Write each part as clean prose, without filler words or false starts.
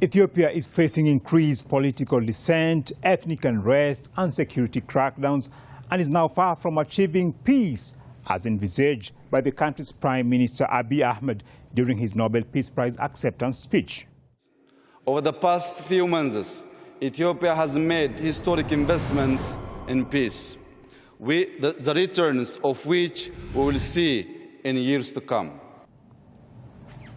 Ethiopia is facing increased political dissent, ethnic unrest, and security crackdowns, and is now far from achieving peace, as envisaged by the country's Prime Minister Abiy Ahmed during his Nobel Peace Prize acceptance speech. Over the past few months, Ethiopia has made historic investments in peace, the returns of which we will see in years to come.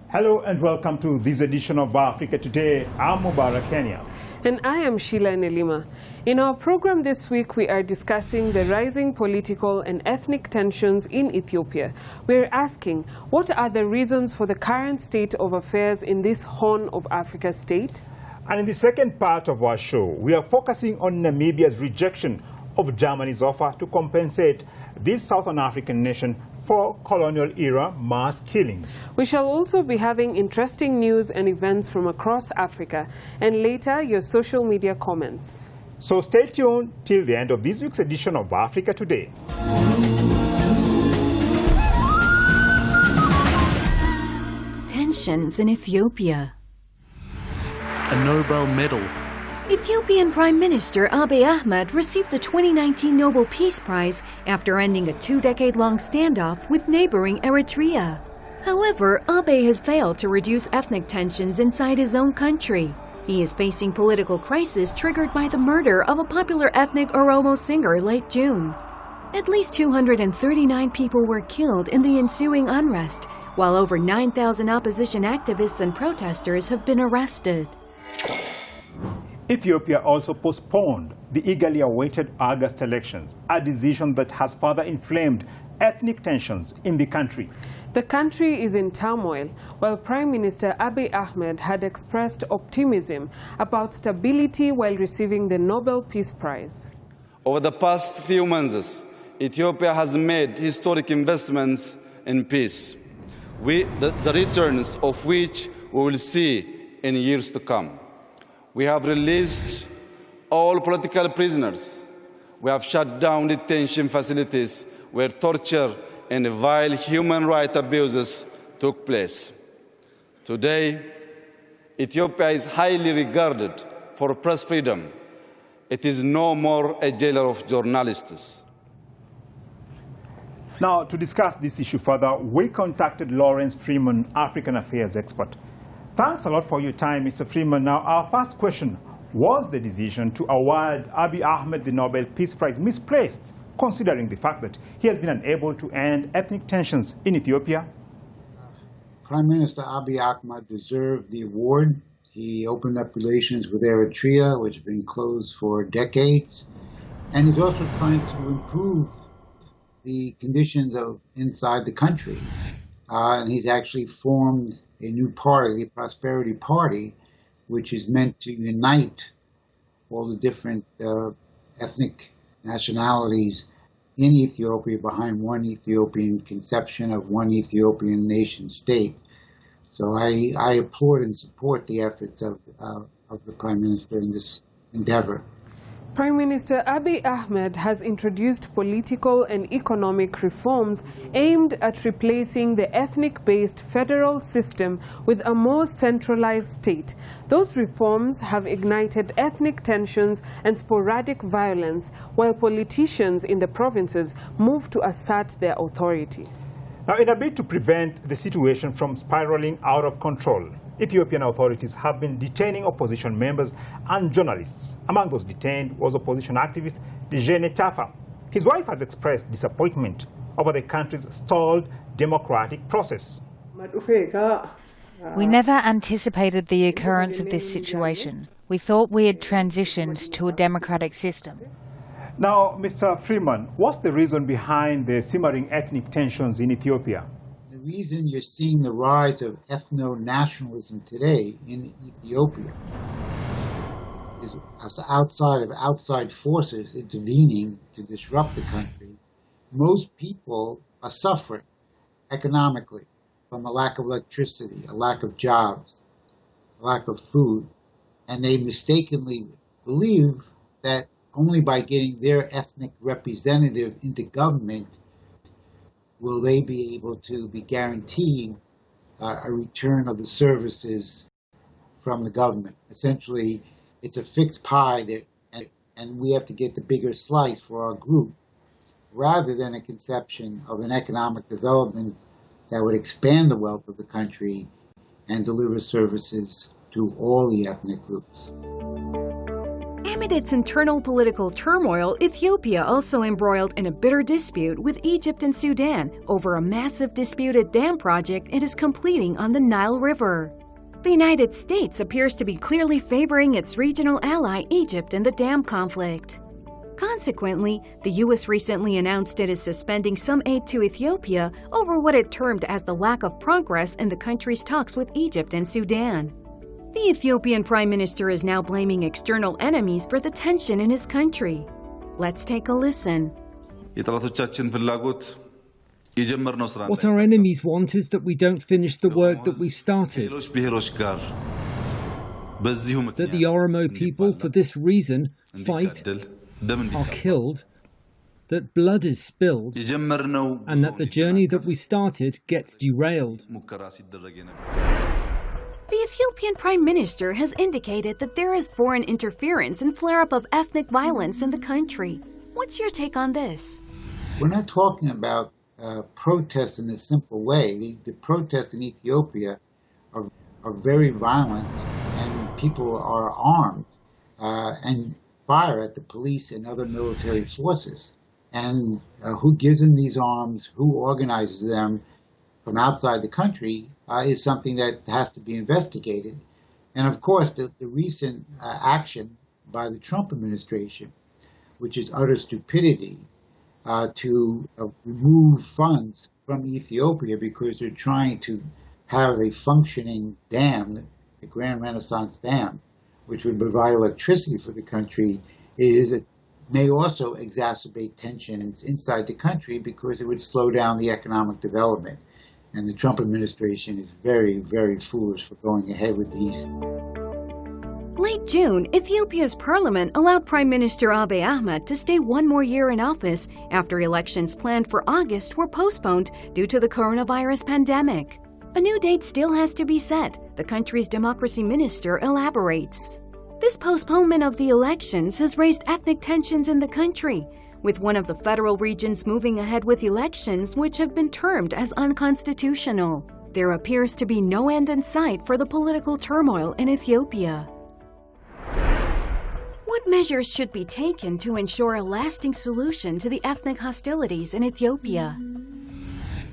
Hello and welcome to this edition of Africa Today. I'm Mubarak Kenya. And I am Sheila Nelima. In our program this week, we are discussing the rising political and ethnic tensions in Ethiopia. We're asking, what are the reasons for the current state of affairs in this Horn of Africa state? And in the second part of our show, we are focusing on Namibia's rejection of Germany's offer to compensate this Southern African nation for colonial-era mass killings. We shall also be having interesting news and events from across Africa, and later your social media comments. So stay tuned till the end of this week's edition of Africa Today. Tensions in Ethiopia. A Nobel medal. Ethiopian Prime Minister Abiy Ahmed received the 2019 Nobel Peace Prize after ending a 2-decade-long standoff with neighboring Eritrea. However, Abiy has failed to reduce ethnic tensions inside his own country. He is facing political crisis triggered by the murder of a popular ethnic Oromo singer late June. At least 239 people were killed in the ensuing unrest, while over 9,000 opposition activists and protesters have been arrested. Ethiopia also postponed the eagerly awaited August elections, a decision that has further inflamed ethnic tensions in the country. The country is in turmoil, while Prime Minister Abiy Ahmed had expressed optimism about stability while receiving the Nobel Peace Prize. Over the past few months, Ethiopia has made historic investments in peace, the returns of which we will see in years to come. We have released all political prisoners. We have shut down detention facilities where torture and vile human rights abuses took place. Today, Ethiopia is highly regarded for press freedom. It is no more a jailer of journalists. Now, to discuss this issue further, we contacted Lawrence Freeman, African Affairs expert. Thanks a lot for your time, Mr. Freeman. Now, our first question, was the decision to award Abiy Ahmed the Nobel Peace Prize misplaced, considering the fact that he has been unable to end ethnic tensions in Ethiopia? Prime Minister Abiy Ahmed deserved the award. He opened up relations with Eritrea, which have been closed for decades, and he's also trying to improve the conditions inside the country. And he's actually formed a new party, the Prosperity Party, which is meant to unite all the different ethnic nationalities in Ethiopia behind one Ethiopian conception of one Ethiopian nation state. So I applaud and support the efforts of the Prime Minister in this endeavor. Prime Minister Abiy Ahmed has introduced political and economic reforms aimed at replacing the ethnic-based federal system with a more centralized state. Those reforms have ignited ethnic tensions and sporadic violence, while politicians in the provinces move to assert their authority. Now, in a bid to prevent the situation from spiraling out of control, Ethiopian authorities have been detaining opposition members and journalists. Among those detained was opposition activist Dejene Tafa. His wife has expressed disappointment over the country's stalled democratic process. We never anticipated the occurrence of this situation. We thought we had transitioned to a democratic system. Now, Mr. Freeman, what's the reason behind the simmering ethnic tensions in Ethiopia? The reason you're seeing the rise of ethno-nationalism today in Ethiopia is outside forces intervening to disrupt the country. Most people are suffering economically from a lack of electricity, a lack of jobs, a lack of food, and they mistakenly believe that only by getting their ethnic representative into government will they be able to be guaranteed a return of the services from the government. Essentially, it's a fixed pie and we have to get the bigger slice for our group, rather than a conception of an economic development that would expand the wealth of the country and deliver services to all the ethnic groups. Amid its internal political turmoil, Ethiopia also embroiled in a bitter dispute with Egypt and Sudan over a massive disputed dam project it is completing on the Nile River. The United States appears to be clearly favoring its regional ally Egypt in the dam conflict. Consequently, the U.S. recently announced it is suspending some aid to Ethiopia over what it termed as the lack of progress in the country's talks with Egypt and Sudan. The Ethiopian Prime Minister is now blaming external enemies for the tension in his country. Let's take a listen. What our enemies want is that we don't finish the work that we've started. That the Oromo people, for this reason, fight, are killed, that blood is spilled, and that the journey that we started gets derailed. The Ethiopian Prime Minister has indicated that there is foreign interference and flare-up of ethnic violence in the country. What's your take on this? We're not talking about protests in a simple way. The protests in Ethiopia are very violent, and people are armed and fire at the police and other military forces. And who gives them these arms, who organizes them from outside the country is something that has to be investigated. And of course, the recent action by the Trump administration, which is utter stupidity, to remove funds from Ethiopia because they're trying to have a functioning dam, the Grand Renaissance Dam, which would provide electricity for the country, may also exacerbate tensions inside the country because it would slow down the economic development. And the Trump administration is very, very foolish for going ahead with these. Late June, Ethiopia's parliament allowed Prime Minister Abiy Ahmed to stay one more year in office after elections planned for August were postponed due to the coronavirus pandemic. A new date still has to be set, the country's democracy minister elaborates. This postponement of the elections has raised ethnic tensions in the country, with one of the federal regions moving ahead with elections which have been termed as unconstitutional. There appears to be no end in sight for the political turmoil in Ethiopia. What measures should be taken to ensure a lasting solution to the ethnic hostilities in Ethiopia?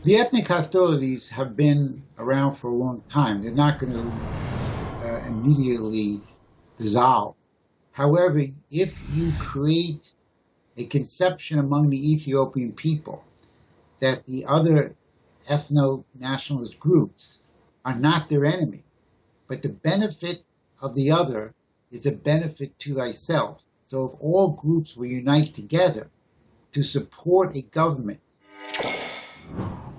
The ethnic hostilities have been around for a long time. They're not going to immediately dissolve. However, if you create a conception among the Ethiopian people that the other ethno-nationalist groups are not their enemy, but the benefit of the other is a benefit to thyself. So if all groups will unite together to support a government.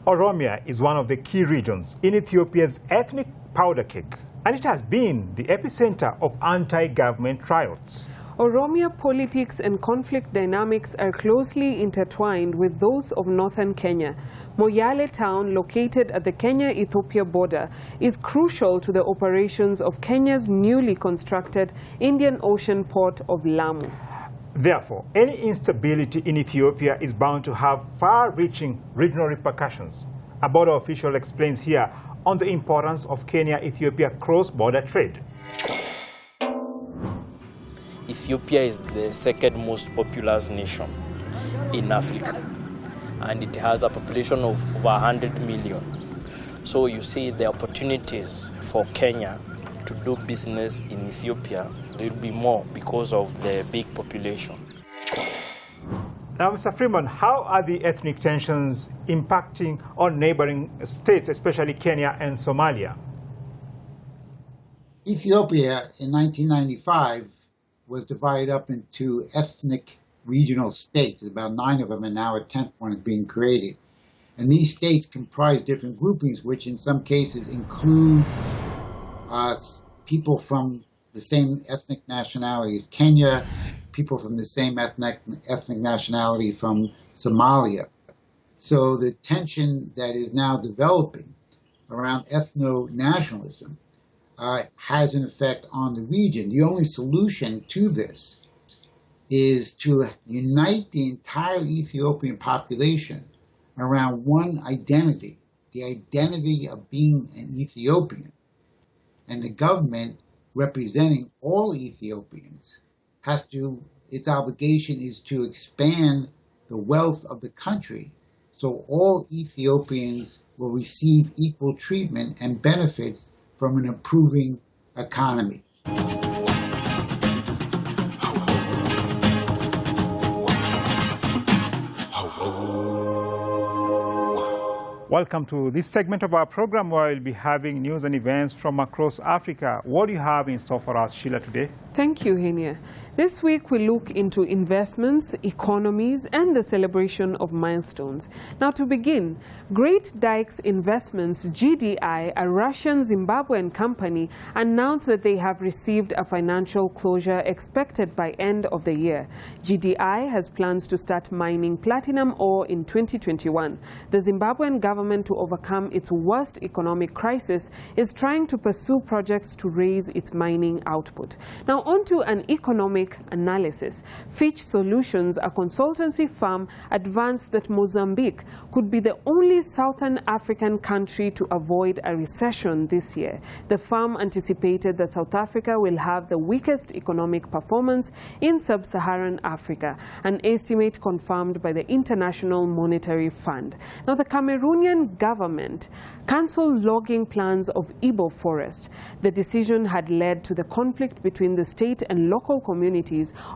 Oromia is one of the key regions in Ethiopia's ethnic powder keg, and it has been the epicenter of anti-government riots. Oromia politics and conflict dynamics are closely intertwined with those of northern Kenya. Moyale town, located at the Kenya-Ethiopia border, is crucial to the operations of Kenya's newly constructed Indian Ocean port of Lamu. Therefore, any instability in Ethiopia is bound to have far-reaching regional repercussions. A border official explains here on the importance of Kenya-Ethiopia cross-border trade. Ethiopia is the second most populous nation in Africa, and it has a population of over 100 million. So you see the opportunities for Kenya to do business in Ethiopia, there will be more because of the big population. Now, Mr. Freeman, how are the ethnic tensions impacting on neighboring states, especially Kenya and Somalia? Ethiopia in 1995 was divided up into ethnic regional states. About 9 of them, and now a 10th one is being created. And these states comprise different groupings, which in some cases include people from the same ethnic nationality as Kenya, people from the same ethnic nationality from Somalia. So the tension that is now developing around ethno-nationalism has an effect on the region. The only solution to this is to unite the entire Ethiopian population around one identity, the identity of being an Ethiopian. And the government, representing all Ethiopians, its obligation is to expand the wealth of the country so all Ethiopians will receive equal treatment and benefits from an improving economy. Welcome to this segment of our program where we'll be having news and events from across Africa. What do you have in store for us, Sheila, today? Thank you, Henia. This week we look into investments, economies, and the celebration of milestones. Now to begin, Great Dykes Investments, GDI, a Russian-Zimbabwean company, announced that they have received a financial closure expected by end of the year. GDI has plans to start mining platinum ore in 2021. The Zimbabwean government, to overcome its worst economic crisis, is trying to pursue projects to raise its mining output. Now on to an economic analysis. Fitch Solutions, a consultancy firm, advanced that Mozambique could be the only Southern African country to avoid a recession this year. The firm anticipated that South Africa will have the weakest economic performance in sub-Saharan Africa, an estimate confirmed by the International Monetary Fund. Now, the Cameroonian government cancelled logging plans of Igbo forest. The decision had led to the conflict between the state and local communities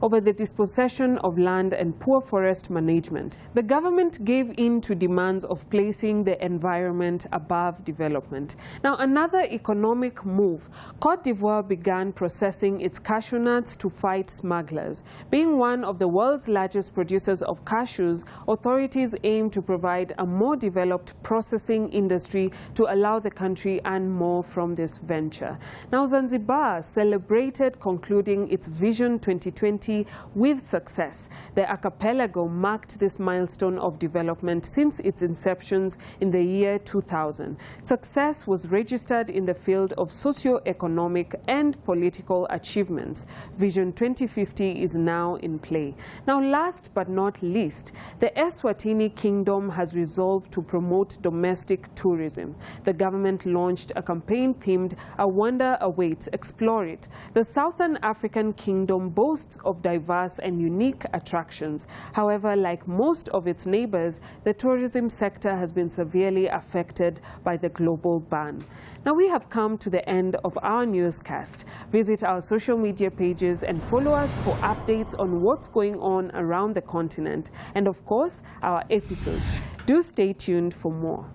over the dispossession of land and poor forest management. The government gave in to demands of placing the environment above development. Now, another economic move. Cote d'Ivoire began processing its cashew nuts to fight smugglers. Being one of the world's largest producers of cashews, authorities aim to provide a more developed processing industry to allow the country earn more from this venture. Now, Zanzibar celebrated concluding its Vision 2020 with success. The archipelago marked this milestone of development since its inception in the year 2000. Success was registered in the field of socio-economic and political achievements. Vision 2050 is now in play. Now, last but not least, the Eswatini Kingdom has resolved to promote domestic tourism. The government launched a campaign themed "A Wonder Awaits, Explore It." The Southern African Kingdom boasts of diverse and unique attractions. However, like most of its neighbors, the tourism sector has been severely affected by the global ban. Now we have come to the end of our newscast. Visit our social media pages and follow us for updates on what's going on around the continent. And of course, our episodes. Do stay tuned for more.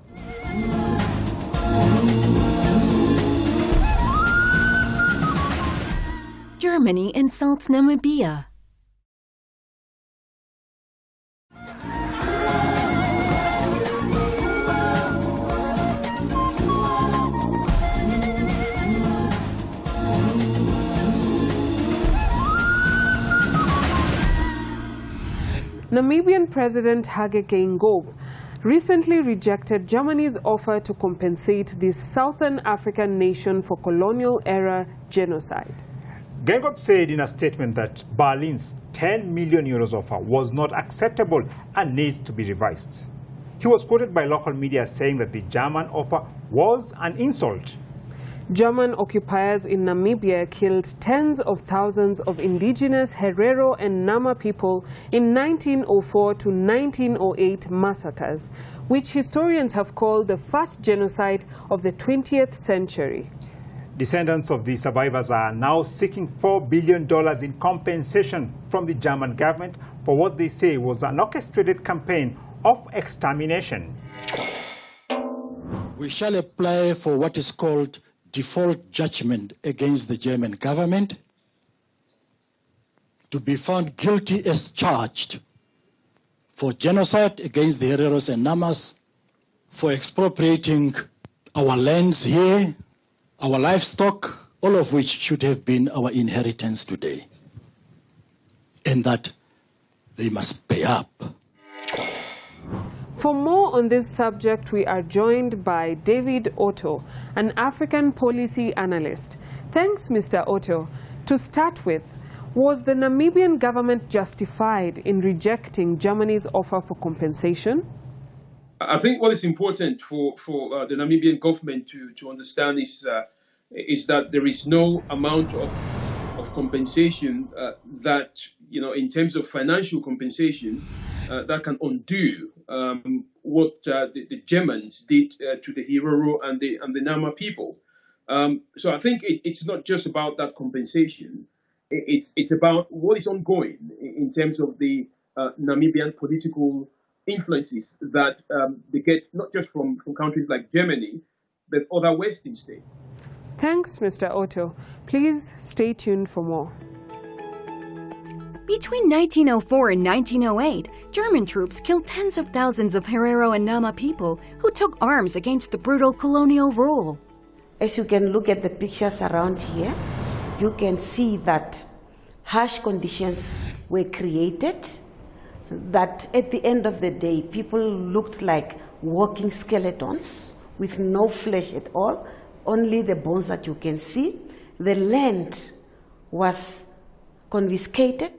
Germany insults Namibia. Namibian President Hage Geingob recently rejected Germany's offer to compensate this Southern African nation for colonial-era genocide. Geingob said in a statement that Berlin's 10 million euros offer was not acceptable and needs to be revised. He was quoted by local media saying that the German offer was an insult. German occupiers in Namibia killed tens of thousands of indigenous Herero and Nama people in 1904 to 1908 massacres, which historians have called the first genocide of the 20th century. Descendants of the survivors are now seeking $4 billion in compensation from the German government for what they say was an orchestrated campaign of extermination. We shall apply for what is called default judgment against the German government to be found guilty as charged for genocide against the Hereros and Namas, for expropriating our lands here, our livestock, all of which should have been our inheritance today, and that they must pay up. For more on this subject, we are joined by David Otto, an African policy analyst. Thanks, Mr. Otto. To start with, was the Namibian government justified in rejecting Germany's offer for compensation? I think what is important for the Namibian government to understand is that there is no amount of compensation that, in terms of financial compensation, that can undo what the Germans did to the Oromo and the Nama people. So I think it's not just about that compensation. It's about what is ongoing in terms of the Namibian political influences that they get not just from countries like Germany, but other Western states. Thanks, Mr. Otto. Please stay tuned for more. Between 1904 and 1908, German troops killed tens of thousands of Herero and Nama people who took arms against the brutal colonial rule. As you can look at the pictures around here, you can see that harsh conditions were created, that at the end of the day, people looked like walking skeletons with no flesh at all, only the bones that you can see. The land was confiscated.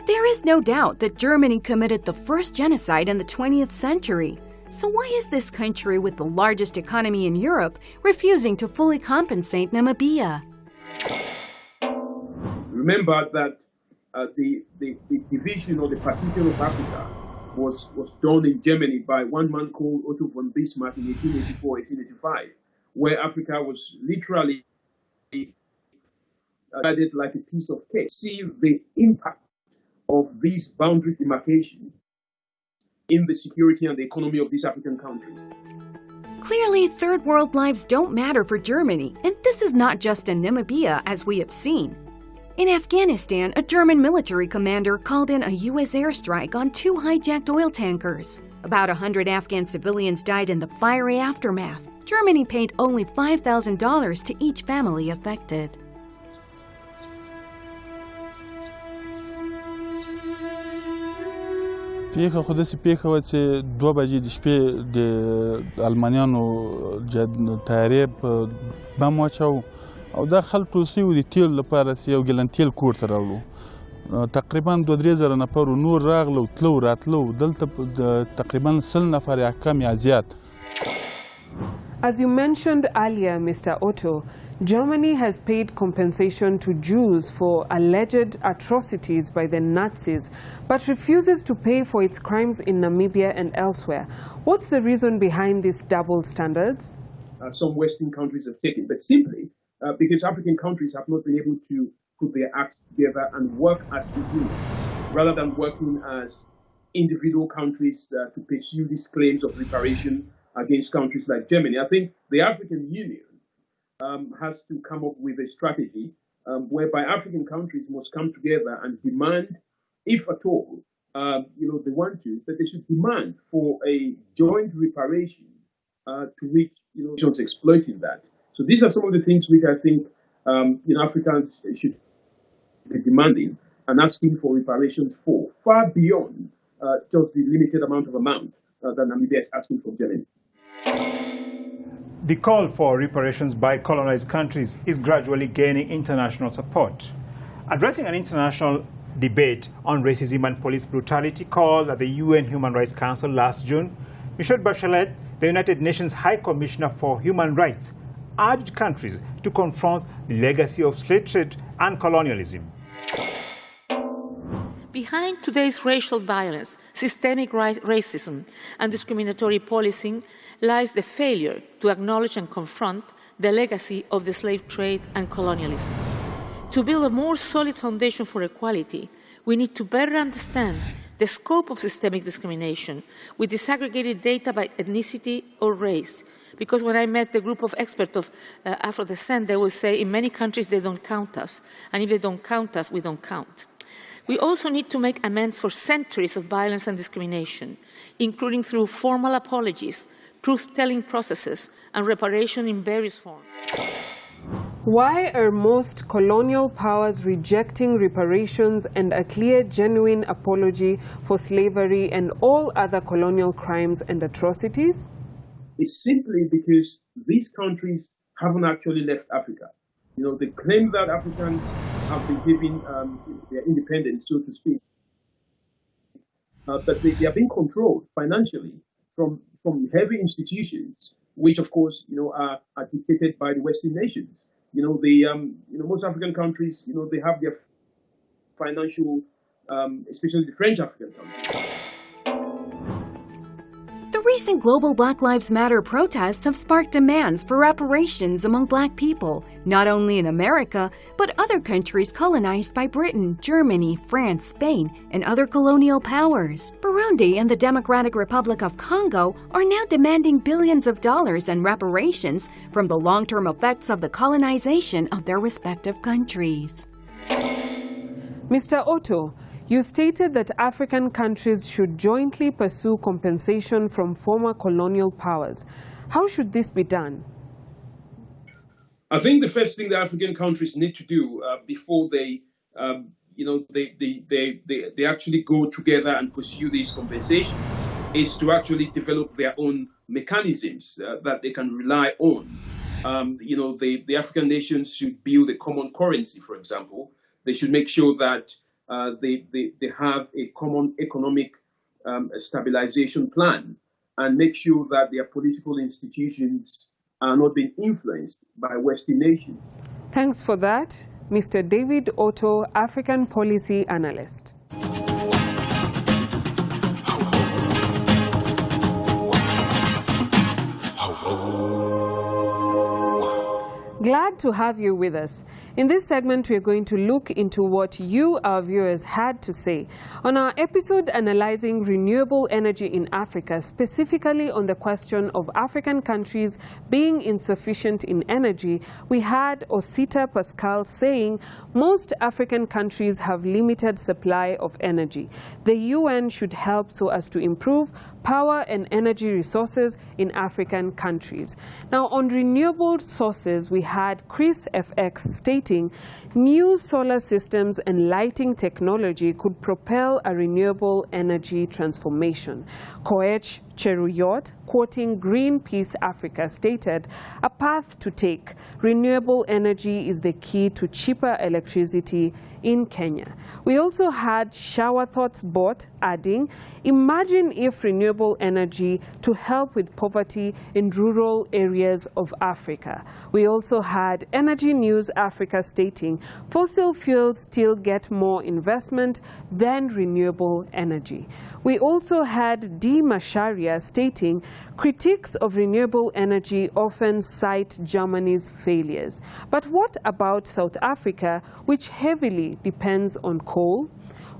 There is no doubt that Germany committed the first genocide in the 20th century. So why is this country with the largest economy in Europe refusing to fully compensate Namibia? Remember that the division or the partition of Africa was done in Germany by one man called Otto von Bismarck in 1884-1885, where Africa was literally divided like a piece of cake. See the impact of these boundary demarcation in the security and the economy of these African countries. Clearly, third world lives don't matter for Germany, and this is not just in Namibia, as we have seen. In Afghanistan, a German military commander called in a U.S. airstrike on 2 hijacked oil tankers. About 100 Afghan civilians died in the fiery aftermath. Germany paid only $5,000 to each family affected. پیښه خو داسې پیښه وه چې 2 بجې د شپې د المانیانو طیارې په بم واچاو او دا خلک ټول سوي وو د تیلو لپاره چې یو ګیلن تیل کور ته راوړو. تقریبا 2-3 زره نفر نور راغلو تلو راتلو دلته تقریبا 100 نفر یا کم یا زیات. As you mentioned earlier, Mr. Otto, Germany has paid compensation to Jews for alleged atrocities by the Nazis, but refuses to pay for its crimes in Namibia and elsewhere. What's the reason behind these double standards? Some Western countries have taken, but simply because African countries have not been able to put their acts together and work as a unit, rather than working as individual countries to pursue these claims of reparation against countries like Germany. I think the African Union has to come up with a strategy whereby African countries must come together and demand, if at all, they want to, that they should demand for a joint reparation to which nations exploiting that. So these are some of the things which I think Africans should be demanding and asking for reparations for, far beyond just the limited amount that Namibia is asking from Germany. The call for reparations by colonized countries is gradually gaining international support. Addressing an international debate on racism and police brutality called at the UN Human Rights Council last June, Michelle Bachelet, the United Nations High Commissioner for Human Rights, urged countries to confront the legacy of slave trade and colonialism. Behind today's racial violence, systemic racism, and discriminatory policing lies the failure to acknowledge and confront the legacy of the slave trade and colonialism. To build a more solid foundation for equality, we need to better understand the scope of systemic discrimination with disaggregated data by ethnicity or race. Because when I met the group of experts of Afro descent, they will say in many countries they don't count us. And if they don't count us, we don't count. We also need to make amends for centuries of violence and discrimination, including through formal apologies, truth-telling processes, and reparation in various forms. Why are most colonial powers rejecting reparations and a clear, genuine apology for slavery and all other colonial crimes and atrocities? It's simply because these countries haven't actually left Africa. You know, they claim that Africans have been given their independence, so to speak. But they are being controlled financially from heavy institutions, which, of course, you know, are dictated by the Western nations. You know, most African countries, you know, they have their financial, especially the French African countries. The recent global Black Lives Matter protests have sparked demands for reparations among Black people, not only in America, but other countries colonized by Britain, Germany, France, Spain, and other colonial powers. Burundi and the Democratic Republic of Congo are now demanding billions of dollars in reparations from the long-term effects of the colonization of their respective countries. Mr. Otto, you stated that African countries should jointly pursue compensation from former colonial powers. How should this be done? I think the first thing the African countries need to do before they, you know, they actually go together and pursue this compensation is to actually develop their own mechanisms that they can rely on. You know, the African nations should build a common currency, for example. They should make sure that they have a common economic stabilization plan and make sure that their political institutions are not being influenced by Western nations. Thanks for that, Mr. David Otto, African Policy Analyst. Glad to have you with us. In this segment, we are going to look into what you, our viewers, had to say on our episode analyzing renewable energy in Africa, specifically on the question of African countries being insufficient in energy. We had Osita Pascal saying most African countries have limited supply of energy. The UN should help so as to improve power and energy resources in African countries. Now, on renewable sources, we had Chris FX stating new solar systems and lighting technology could propel a renewable energy transformation. Koech Cheruyot, quoting Greenpeace Africa, stated, a path to take. Renewable energy is the key to cheaper electricity in Kenya. We also had Shower Thoughts Bot adding, imagine if renewable energy to help with poverty in rural areas of Africa. We also had Energy News Africa stating, fossil fuels still get more investment than renewable energy. We also had D. Masharia stating, critics of renewable energy often cite Germany's failures. But what about South Africa, which heavily depends on coal?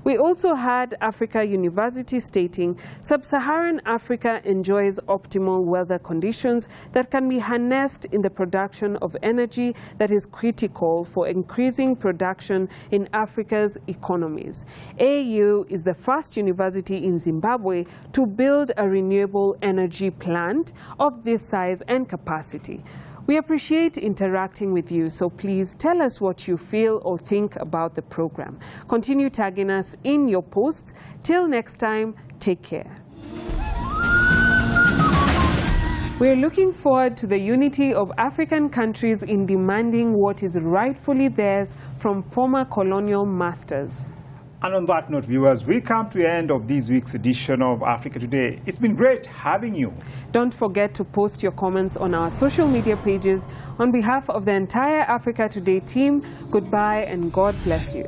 We also had Africa University stating, sub-Saharan Africa enjoys optimal weather conditions that can be harnessed in the production of energy that is critical for increasing production in Africa's economies. AU is the first university in Zimbabwe to build a renewable energy plant of this size and capacity. We appreciate interacting with you, so please tell us what you feel or think about the program. Continue tagging us in your posts. Till next time, take care. We're looking forward to the unity of African countries in demanding what is rightfully theirs from former colonial masters. And on that note, viewers, we come to the end of this week's edition of Africa Today. It's been great having you. Don't forget to post your comments on our social media pages. On behalf of the entire Africa Today team, goodbye and God bless you.